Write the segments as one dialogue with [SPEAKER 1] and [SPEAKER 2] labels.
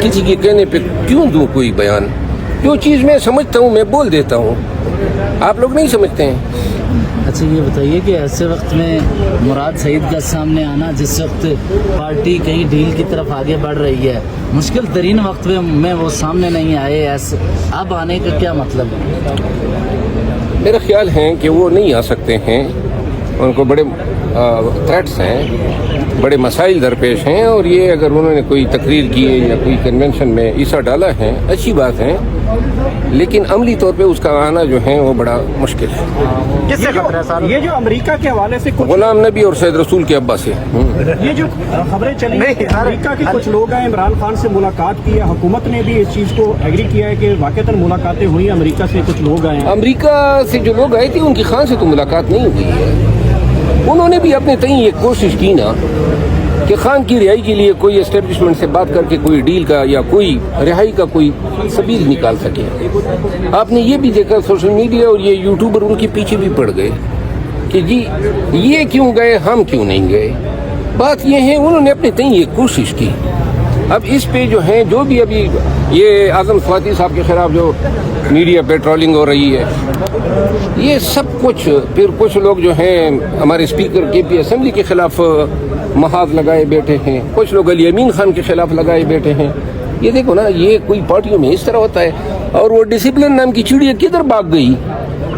[SPEAKER 1] किसी के कहने पे क्यों दूं कोई बयान? जो चीज़ मैं समझता हूँ मैं बोल देता हूँ, आप लोग नहीं समझते हैं।
[SPEAKER 2] अच्छा ये बताइए कि ऐसे वक्त में मुराद सईद का सामने आना, जिस वक्त पार्टी कहीं डील की तरफ आगे बढ़ रही है, मुश्किल तरीन वक्त में वो सामने नहीं आए, ऐसे अब आने का क्या मतलब है?
[SPEAKER 1] मेरा ख्याल है कि वो नहीं आ सकते हैं, उनको बड़े थ्रेट्स हैं, बड़े मसाइल दरपेश हैं, और ये अगर उन्होंने कोई तकरीर की है या कोई कन्वेंशन में हिस्सा डाला है, अच्छी बात है, लेकिन अमली तौर पे उसका आना जो है वो बड़ा मुश्किल है।
[SPEAKER 3] किससे खतरा है सर? ये जो अमेरिका के हवाले से कुछ
[SPEAKER 1] गुलाम नबी और सैयद रसूल के अब्बा से
[SPEAKER 3] ये जो खबरें चली, अमेरिका के कुछ लोग हैं, इमरान खान से मुलाकात की है, हुकूमत ने भी इस चीज़ को एग्री किया है कि वाकईतन मुलाकातें हुई, अमेरिका से कुछ लोग आए हैं।
[SPEAKER 1] अमेरिका से जो लोग आए थे उनकी खान से तो मुलाकात नहीं हुई है। उन्होंने भी अपने तई ये कोशिश की ना कि खान की रिहाई के लिए कोई एस्टेब्लिशमेंट से बात करके कोई डील का या कोई रिहाई का कोई सबील निकाल सके। आपने ये भी देखा सोशल मीडिया और ये यूट्यूबर उनके पीछे भी पड़ गए कि जी ये क्यों गए, हम क्यों नहीं गए। बात ये है उन्होंने अपने तई ये कोशिश की। अब इस पे जो है जो भी अभी ये आजम स्वाति साहब के खिलाफ जो मीडिया पे ट्रोलिंग हो रही है, ये सब कुछ, फिर कुछ लोग जो हैं हमारे स्पीकर केपी असेंबली के खिलाफ महाज लगाए बैठे हैं, कुछ लोग अली अमीन खान के खिलाफ लगाए बैठे हैं। ये देखो ना, ये कोई पार्टियों में इस तरह होता है। और वो डिसिप्लिन नाम की चिड़िया किधर भाग गई,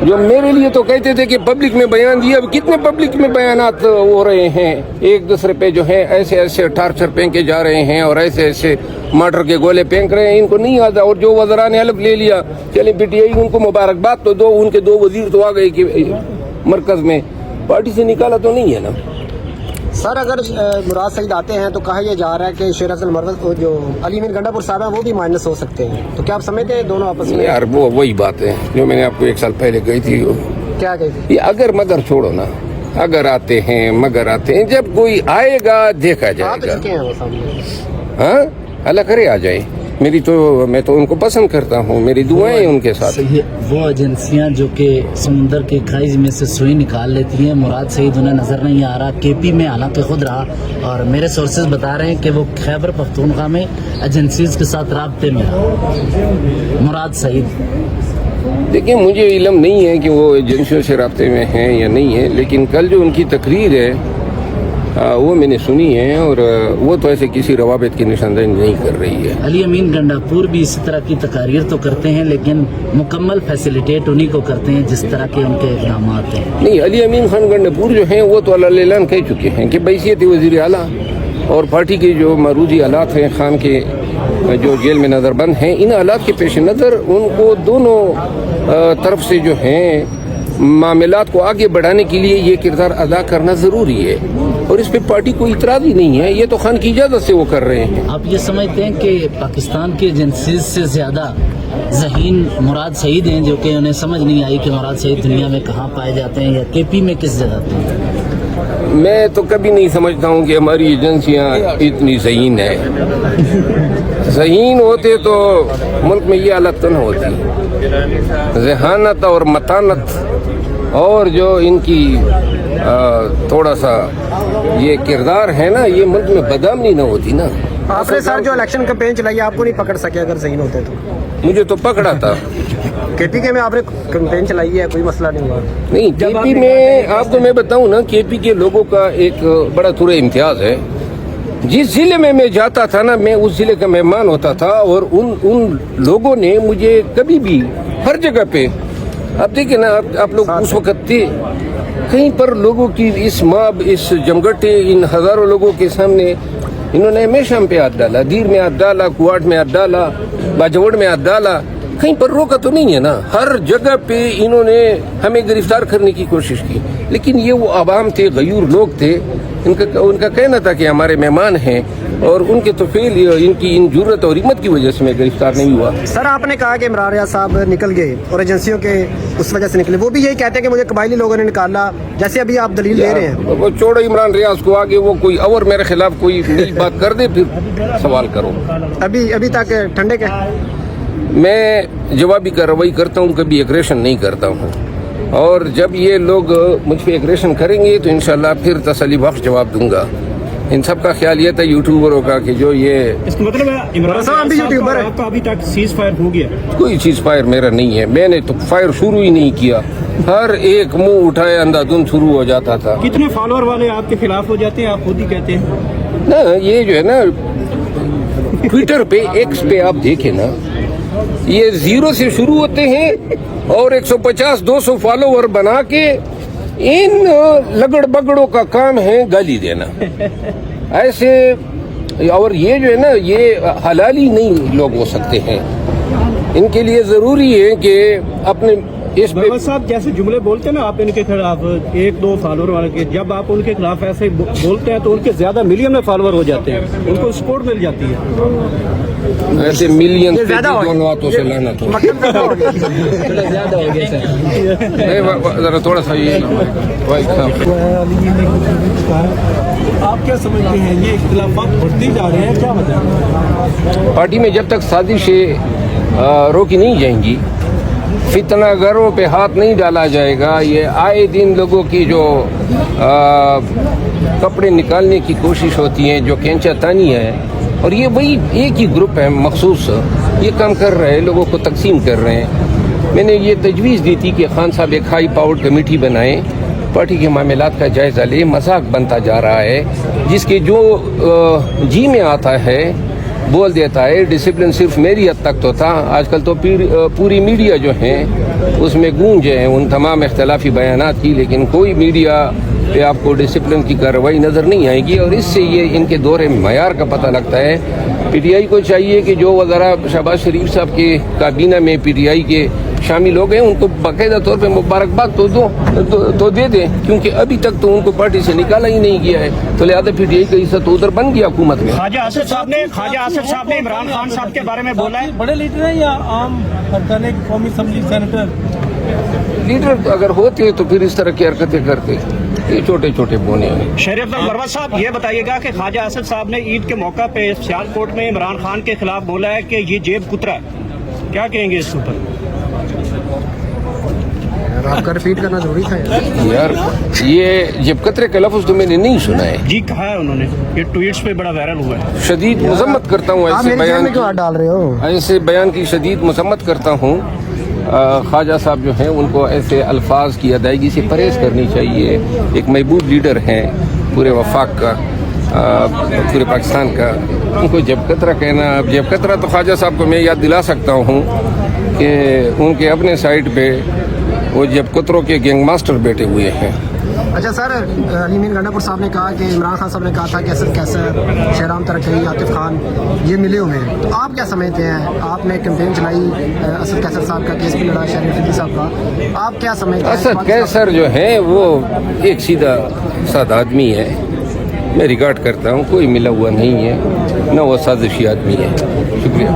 [SPEAKER 1] जो मेरे लिए तो कहते थे कि पब्लिक में बयान दिया। अब कितने पब्लिक में बयानात हो रहे हैं, एक दूसरे पे जो है ऐसे ऐसे टार्चर फेंके जा रहे हैं और ऐसे ऐसे मर्डर के गोले फेंक रहे हैं, इनको नहीं आता। और जो वज़रा ने हल्फ ले लिया, चले पीटीआई उनको मुबारकबाद, तो उनके दो वजीर तो आ गए कि मरकज में, पार्टी से निकाला तो नहीं है ना।
[SPEAKER 4] सर अगर मुराद सईद आते हैं तो कहा यह जा रहा है कि शेर अफजल मरवत जो अली अमीन गंडापुर साहब हैं वो भी माइनस हो सकते हैं, तो क्या आप समझते हैं दोनों आपस में?
[SPEAKER 1] यार वो वही बात है जो मैंने आपको 1 साल पहले कही थी।
[SPEAKER 4] क्या कही थी?
[SPEAKER 1] ये अगर मगर छोड़ो ना, अगर आते हैं मगर आते हैं, जब कोई आएगा देखा जाएगा।
[SPEAKER 4] चुके हैं वो सामने।
[SPEAKER 1] हाँ, अल्लाह करे आ जाए। मैं तो उनको पसंद करता हूँ, मेरी दुआएं हैं उनके साथ।
[SPEAKER 2] वो एजेंसियां जो कि समुंदर के खाई में से सुई निकाल लेती हैं, मुराद सईद उन्हें नजर नहीं आ रहा। केपी में हालांकि खुद रहा और मेरे सोर्सेज बता रहे हैं कि वो खैबर पख्तूनख्वा में एजेंसीज के साथ राब्ते में रहा मुराद सईद।
[SPEAKER 1] देखिए मुझे इल्म नहीं है कि वो एजेंसियों से राब्ते में हैं या नहीं है, लेकिन कल जो उनकी तकरीर है वो मैंने सुनी है, और वो तो ऐसे किसी रवाबित की निशानदेही नहीं कर रही है।
[SPEAKER 2] अली अमीन गंडापुर भी इसी तरह की तकारीर तो करते हैं, लेकिन मुकम्मल फैसिलिटेट उन्हीं को करते हैं जिस तरह के उनके इक़दाम हैं।
[SPEAKER 1] नहीं, अली अमीन खान गंडापुर जो हैं वो तो अल्लाह कह चुके हैं कि बैसियत वज़ीर आला और पार्टी के जो मरूजी हालात हैं, खान के जो जेल में नज़रबंद हैं, इन हालात के पेश नज़र उनको दोनों तरफ से जो हैं मामलात को आगे बढ़ाने के लिए ये किरदार अदा करना ज़रूरी है, और इस पे पार्टी को इतराज़ ही नहीं है। ये तो खान की इजाज़त से वो कर रहे हैं।
[SPEAKER 2] आप ये समझते हैं कि पाकिस्तान की एजेंसीज से ज़्यादा ज़हीन मुराद सईद हैं, जो कि उन्हें समझ नहीं आई कि मुराद सईद दुनिया में कहाँ पाए जाते हैं या केपी में किस जगह पे?
[SPEAKER 1] मैं तो कभी नहीं समझता हूँ कि हमारी एजेंसियाँ इतनी ज़हीन है। ज़हीन होते तो मुल्क में ये हालत तो न होती। ज़हानत और मतानत और जो इनकी थोड़ा सा ये किरदार है ना, ये मुल्क में बदनामी ना होती ना।
[SPEAKER 4] आपने सर जो इलेक्शन कैंपेन चलाई आपको नहीं पकड़ सके अगर ज़हीन होते तो?
[SPEAKER 1] मुझे तो पकड़ा था।
[SPEAKER 4] केपी के में आपने कैंपेन चलाई है, कोई मसला नहीं हुआ?
[SPEAKER 1] नहीं, केपी में आपको मैं बताऊं ना, केपी के लोगों का एक बड़ा थोड़ा इम्तियाज है। जिस जिले में मैं जाता था ना, मैं उस जिले का मेहमान होता था, और उन लोगों ने मुझे कभी भी हर जगह पे, आप देखिए ना, आप लोग उस वक्त थे, कहीं पर लोगों की इस माब, इस जमघटे, इन हजारों लोगों के सामने इन्होंने हमेशा हम पे हाथ डाला, दीर में हाथ डाला, कुआट में हाथ डाला, बाजवड़ में हाथ डाला, कहीं पर रोका तो नहीं है ना। हर जगह पे इन्होंने हमें गिरफ्तार करने की कोशिश की, लेकिन ये वो आवाम थे, गयूर लोग थे, उनका कहना था कि हमारे मेहमान हैं, और उनके तो फेल इनकी इन जुर्रत और हिम्मत की वजह से मैं गिरफ्तार नहीं हुआ।
[SPEAKER 4] सर आपने कहा कि इमरान रियाज साहब निकल गए और एजेंसियों के उस वजह से निकले, वो भी यही कहते हैं कि मुझे कबायली लोगों ने निकाला, जैसे अभी आप दलील दे रहे हैं।
[SPEAKER 1] वो छोड़ो इमरान रियाज को, आगे वो कोई और मेरे खिलाफ कोई नई बात कर दे फिर सवाल करो।
[SPEAKER 4] अभी तक ठंडे के
[SPEAKER 1] मैं जवाबी कार्रवाई करता हूँ, कभी एग्रेशन नहीं करता हूँ, और जब ये लोग मुझ पे एग्रेशन करेंगे तो इंशाल्लाह फिर तसल्ली बख्श जवाब दूंगा इन सब का ख्याल ये था यूट्यूबरों का कि जो ये
[SPEAKER 3] इसका मतलब है इमरान
[SPEAKER 4] साहब भी
[SPEAKER 3] साहब
[SPEAKER 4] यूट्यूबर
[SPEAKER 3] का
[SPEAKER 4] है।
[SPEAKER 3] आपका अभी तक सीज फायर हो गया?
[SPEAKER 1] कोई चीज़ फायर मेरा नहीं है, मैंने तो फायर शुरू ही नहीं किया, हर एक मुंह उठाए अंधाधुंध शुरू हो जाता था।
[SPEAKER 3] कितने फॉलोअर वाले आपके खिलाफ हो जाते हैं, आप खुद ही कहते हैं?
[SPEAKER 1] ना ये जो है ना ट्विटर पे एक्स पे आप देखें ना, ये 0 से शुरू होते हैं और 150-200 फॉलोवर बना के इन लगड़ बगड़ों का काम है गाली देना ऐसे। और ये जो है ना ये हलाली नहीं लोग हो सकते हैं, इनके लिए जरूरी है कि अपने इस पे
[SPEAKER 3] बाबा साहब जैसे जुमले बोलते हैं ना आप इनके खिलाफ 1-2 फॉलोअर वाले के, जब आप उनके खिलाफ ऐसे बोलते हैं तो उनके ज्यादा मिलियन में फॉलोअर हो जाते हैं, उनको सपोर्ट मिल जाती है।
[SPEAKER 1] ऐसे मिलियन
[SPEAKER 4] ये ज्यादा हो
[SPEAKER 1] दोनों हाथों से लाना तो
[SPEAKER 4] मतलब ज्यादा हो गया।
[SPEAKER 2] थोड़ा ज़्यादा हो गया सर।
[SPEAKER 1] जरा थोड़ा सा ये
[SPEAKER 3] आप क्या समझते हैं ये इख्तिलाफात बढ़ते जा रहे हैं, क्या वजह?
[SPEAKER 1] पार्टी में जब तक साजिशें रोकी नहीं जाएंगी, फितना गरों पे हाथ नहीं डाला जाएगा, ये आए दिन लोगों की जो कपड़े निकालने की कोशिश होती है, जो केंचा तानी है, और ये वही एक ही ग्रुप है मखसूस, ये काम कर रहे हैं, लोगों को तकसीम कर रहे हैं। मैंने ये तजवीज़ दी थी कि खान साहब एक हाई पावर्ड कमेटी बनाएं, पार्टी के मामलात का जायज़ा ले, मजाक बनता जा रहा है, जिसके जो जी में आता है बोल देता है। डिसिप्लिन सिर्फ मेरी हद तक तो था, आजकल तो पूरी मीडिया जो है उसमें गूंज है उन तमाम इख्तलाफी बयानात की, लेकिन कोई मीडिया पे आपको डिसिप्लिन की कार्रवाई नज़र नहीं आएगी, और इससे ये इनके दौरे मयार का पता लगता है। पीटीआई को चाहिए कि जो वज़रा शहबाज शरीफ साहब के काबीना में पीटीआई के शामिल हो गए, उनको बाकायदा तौर पे मुबारकबाद तो दे दें, क्योंकि अभी तक तो उनको पार्टी से निकाला ही नहीं गया है, तो लिहाजा पीटीआई का हिस्सा तो उधर बन गया हुकूमत में।
[SPEAKER 3] ख्वाजा आसिफ साहब ने इमरान खान साहब के बारे में बोला है।
[SPEAKER 5] बड़े लीडर हैं या आम हरकाने की कौमी असम्बली सेनेटर?
[SPEAKER 1] लीडर अगर होते तो फिर इस तरह की हरकतें करते, ये छोटे छोटे बोने हैं।
[SPEAKER 3] शरीफ मरवत साहब ये बताइएगा कि ख्वाजा आसिफ साहब ने ईद के मौका पे सियालकोट में इमरान खान के खिलाफ बोला है कि ये जेब कुतरा है, क्या कहेंगे इसके ऊपर?
[SPEAKER 4] आपका रिपीट करना जरूरी था
[SPEAKER 1] यार ये जब कतरे का लफ्ज़ तो मैंने नहीं सुना है।
[SPEAKER 3] जी कहा है उन्होंने, ये ट्वीट्स पे बड़ा वायरल हुआ है।
[SPEAKER 1] शदीद मजम्मत करता हूँ
[SPEAKER 4] आप
[SPEAKER 1] ऐसे
[SPEAKER 4] मेरे जेब
[SPEAKER 1] बयान
[SPEAKER 4] में क्यों हाथ डाल रहे हो?
[SPEAKER 1] ऐसे बयान की शदीद मजम्मत करता हूँ। ख्वाजा साहब जो हैं उनको ऐसे अल्फाज की अदायगी से परहेज़ करनी चाहिए। एक महबूब लीडर हैं पूरे वफाक का, पूरे पाकिस्तान का, उनको जब कतरा कहना, अब जब कतरा तो ख्वाजा साहब को मैं याद दिला सकता हूँ कि उनके अपने साइड पे वो जब कतरों के गैंग मास्टर बैठे हुए हैं।
[SPEAKER 4] अच्छा सर, अली मीर गंडापुर साहब ने कहा कि इमरान खान साहब ने कहा था कि असद कैसर, शहराम तरक्की, आतिफ खान ये मिले हुए हैं, तो आप क्या समझते हैं? आपने कैंपेन चलाई, असद कैसर साहब का केस भी लड़ा, शहरी फिदी साहब का, आप क्या समझते हैं?
[SPEAKER 1] असद कैसर जो है वो एक सीधा साधा आदमी है, मैं रिगार्ड करता हूँ, कोई मिला हुआ नहीं है, न वो साजिशी आदमी है। शुक्रिया।